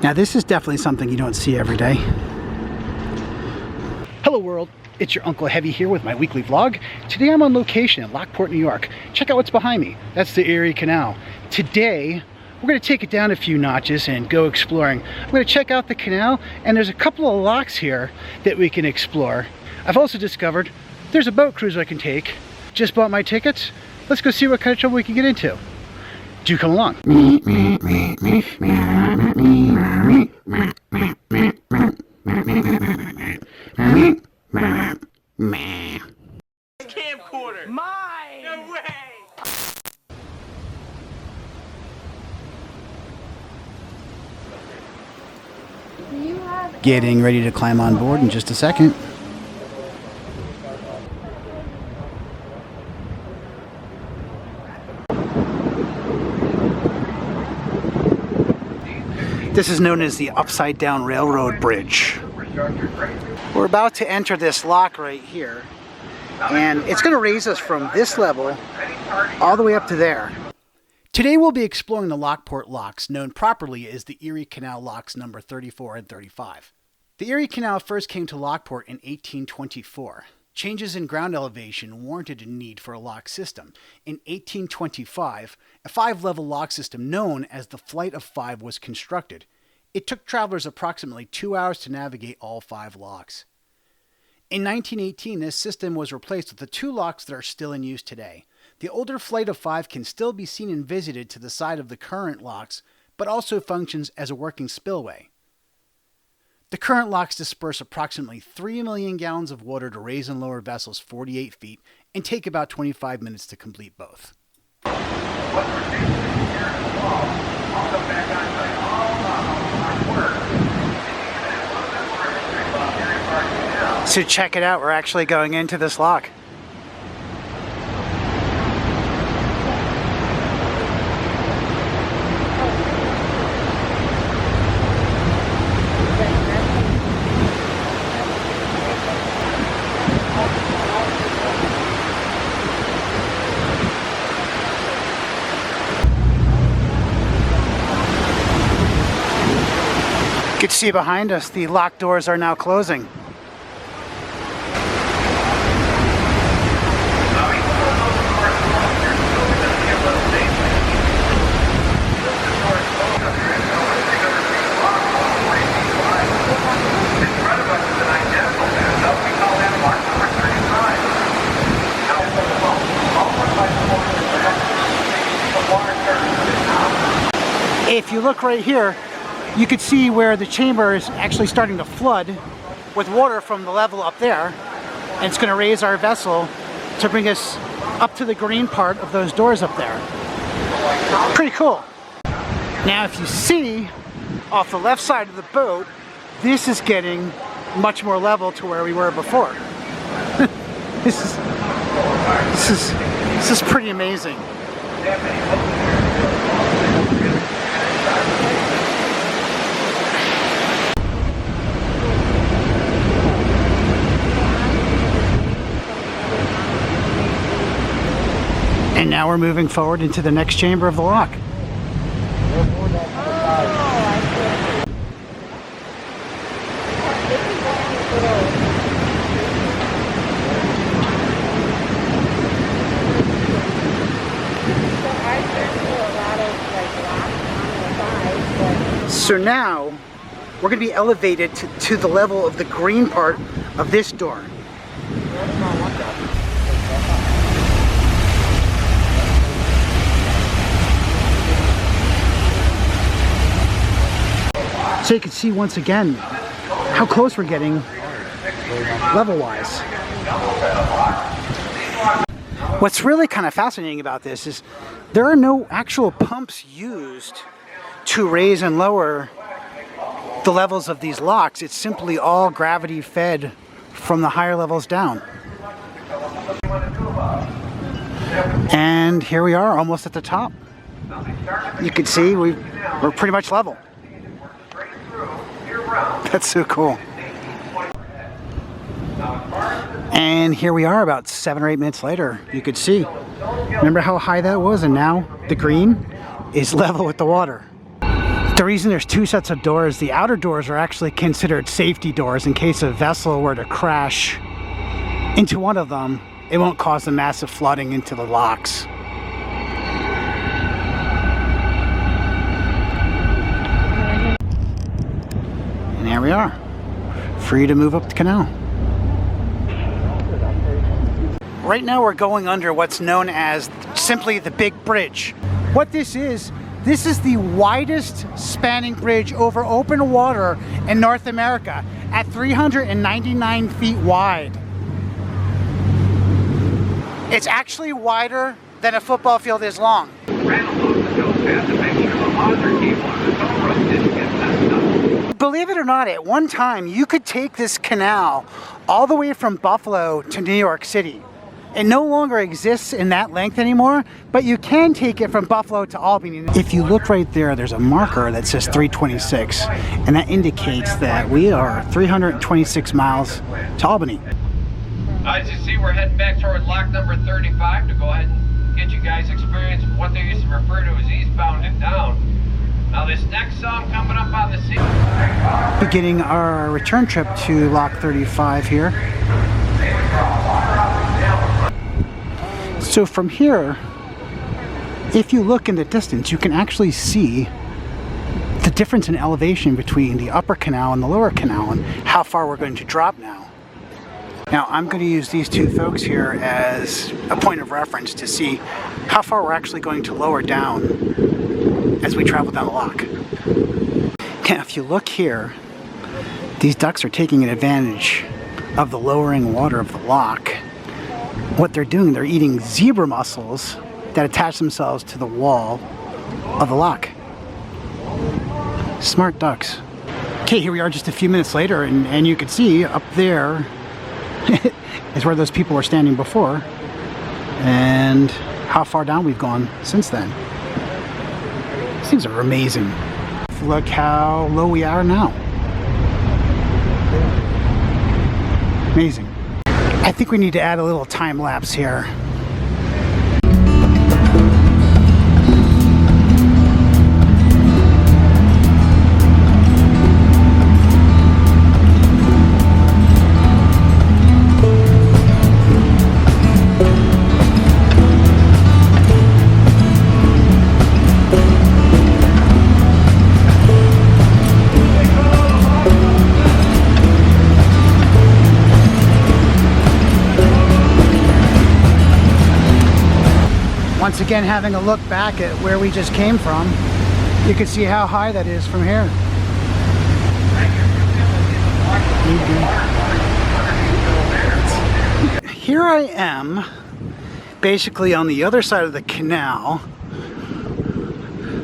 Now this is definitely something you don't see every day. Hello world, it's your Unkle Heavy here with my weekly vlog. Today I'm on location in Lockport, New York. Check out what's behind me. That's the Erie Canal. Today, we're going to take it down a few notches and go exploring. I'm going to check out the canal, and there's a couple of locks here that we can explore. I've also discovered there's a boat cruise I can take. Just bought my tickets. Let's go see what kind of trouble we can get into. Do come along. Camcorder. Mine. No way. Getting ready to climb on board in just a second. This is known as the Upside Down Railroad Bridge. We're about to enter this lock right here, and it's going to raise us from this level all the way up to there. Today we'll be exploring the Lockport locks, known properly as the Erie Canal locks number 34 and 35. The Erie Canal first came to Lockport in 1824. Changes in ground elevation warranted a need for a lock system. In 1825, a 5-level lock system known as the Flight of 5 was constructed. It took travelers approximately 2 hours to navigate all 5 locks. In 1918, this system was replaced with the 2 locks that are still in use today. The older Flight of 5 can still be seen and visited to the side of the current locks, but also functions as a working spillway. The current locks disperse approximately 3 million gallons of water to raise and lower vessels 48 feet and take about 25 minutes to complete both. So check it out, we're actually going into this lock. You can see behind us, the lock doors are now closing. If you look right here, you can see where the chamber is actually starting to flood with water from the level up there, and it's going to raise our vessel to bring us up to the green part of those doors up there. Pretty cool. Now if you see off the left side of the boat, this is getting much more level to where we were before. This is pretty amazing. And now we're moving forward into the next chamber of the lock. So now we're going to be elevated to the level of the green part of this door. So you can see once again how close we're getting level-wise. What's really kind of fascinating about this is there are no actual pumps used to raise and lower the levels of these locks. It's simply all gravity fed from the higher levels down. And here we are, almost at the top. You can see we're pretty much level. That's so cool. And here we are about 7 or 8 minutes later. You could see. Remember how high that was? And now the green is level with the water. The reason there's two sets of doors, the outer doors are actually considered safety doors in case a vessel were to crash into one of them. It won't cause a massive flooding into the locks. And there we are, free to move up the canal. Right now we're going under what's known as simply the Big Bridge. What this is the widest spanning bridge over open water in North America at 399 feet wide. It's actually wider than a football field is long. Believe it or not, at one time you could take this canal all the way from Buffalo to New York City. It no longer exists in that length anymore, but you can take it from Buffalo to Albany. If you look right there, there's a marker that says 326, and that indicates that we are 326 miles to Albany. As you see, we're heading back towards lock number 35 to go ahead and get you guys experience what they used to refer to as eastbound and down. Now this next song coming up on the scene. Beginning our return trip to lock 35 here. So from here, if you look in the distance, you can actually see the difference in elevation between the upper canal and the lower canal and how far we're going to drop now. Now I'm going to use these two folks here as a point of reference to see how far we're actually going to lower down as we travel down the lock. Now if you look here, these ducks are taking advantage of the lowering water of the lock. What they're doing, they're eating zebra mussels that attach themselves to the wall of the lock. Smart ducks. Okay, here we are just a few minutes later, and you can see up there is where those people were standing before, and how far down we've gone since then. These things are amazing. Look how low we are now. Amazing. I think we need to add a little time lapse here. Once again, having a look back at where we just came from, you can see how high that is from here. Here I am, basically on the other side of the canal.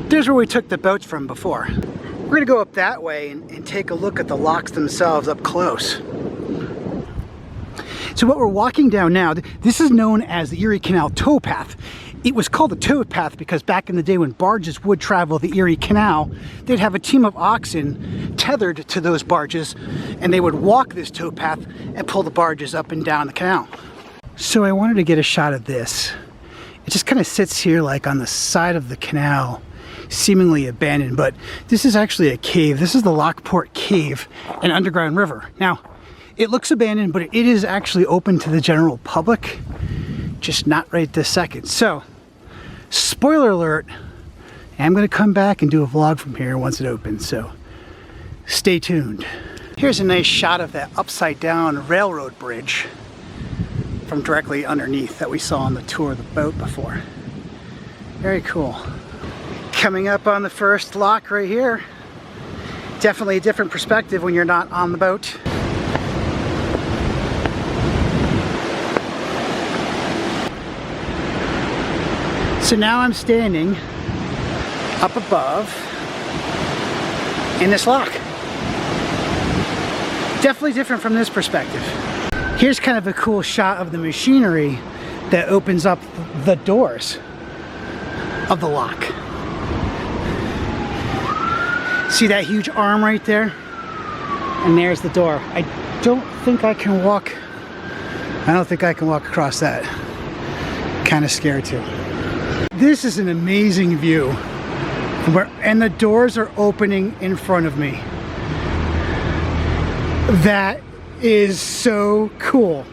There's where we took the boats from before. We're going to go up that way and take a look at the locks themselves up close. So what we're walking down now, this is known as the Erie Canal towpath. It was called the towpath because back in the day when barges would travel the Erie Canal, they'd have a team of oxen tethered to those barges, and they would walk this towpath and pull the barges up and down the canal. So I wanted to get a shot of this. It just kind of sits here like on the side of the canal, seemingly abandoned, but this is actually a cave. This is the Lockport Cave, an underground river. Now, it looks abandoned, but it is actually open to the general public, just not right this second. So, spoiler alert, I'm going to come back and do a vlog from here once it opens, so stay tuned. Here's a nice shot of that upside down railroad bridge from directly underneath that we saw on the tour of the boat before. Very cool. Coming up on the first lock right here. Definitely a different perspective when you're not on the boat. So now I'm standing up above in this lock. Definitely different from this perspective. Here's kind of a cool shot of the machinery that opens up the doors of the lock. See that huge arm right there? And there's the door. I don't think I can walk across that. Kind of scared too. This is an amazing view And the doors are opening in front of me. That is so cool.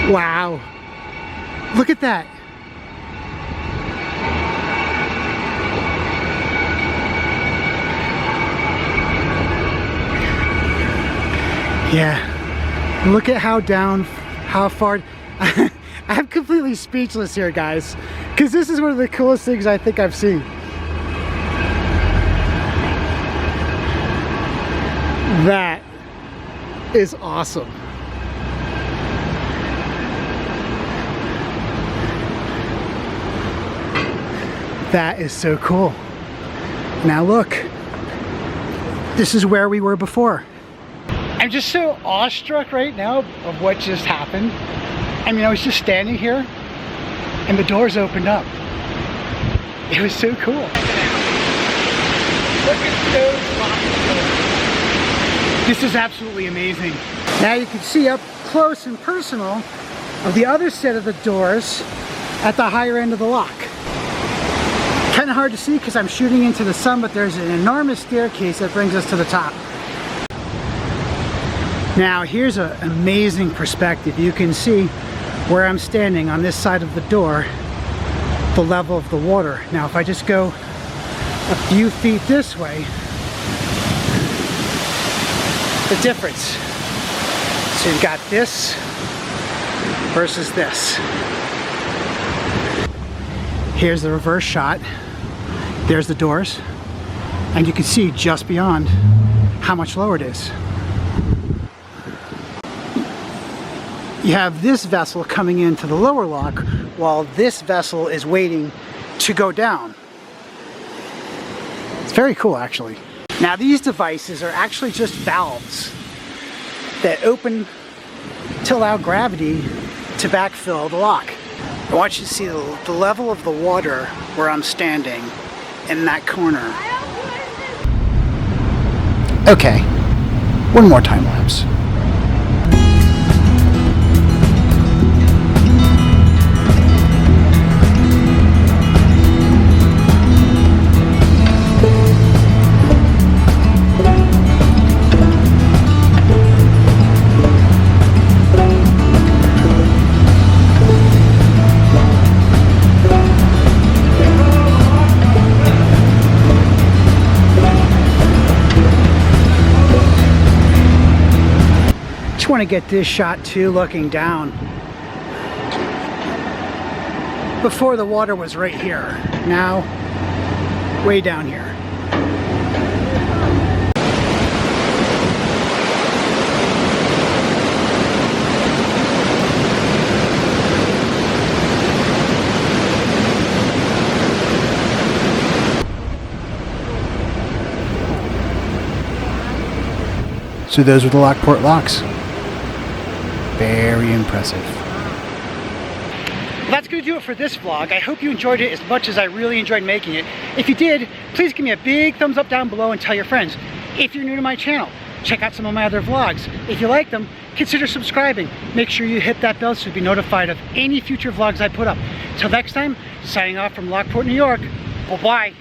Wow. Look at that. Yeah. Look at how far. I'm completely speechless here, guys, because this is one of the coolest things I think I've seen. That is awesome. That is so cool. Now look, this is where we were before. I'm just so awestruck right now of what just happened. I mean, I was just standing here and the doors opened up. It was so cool. Look at those boxes. This is absolutely amazing. Now you can see up close and personal of the other set of the doors at the higher end of the lock. Kind of hard to see because I'm shooting into the sun, but there's an enormous staircase that brings us to the top. Now here's an amazing perspective. You can see where I'm standing on this side of the door, the level of the water. Now if I just go a few feet this way, the difference. So you've got this versus this. Here's the reverse shot. There's the doors, and you can see just beyond how much lower it is. You have this vessel coming into the lower lock while this vessel is waiting to go down. It's very cool, actually. Now these devices are actually just valves that open to allow gravity to backfill the lock. I want you to see the level of the water where I'm standing in that corner. Okay, one more time lapse. Want to get this shot too, looking down. Before the water was right here, now way down here. So those were the Lockport locks. Very impressive. Well, that's going to do it for this vlog. I hope you enjoyed it as much as I really enjoyed making it. If you did, please give me a big thumbs up down below and tell your friends. If you're new to my channel, check out some of my other vlogs. If you like them, consider subscribing. Make sure you hit that bell so you'll be notified of any future vlogs I put up. Till next time, signing off from Lockport, New York. Bye-bye.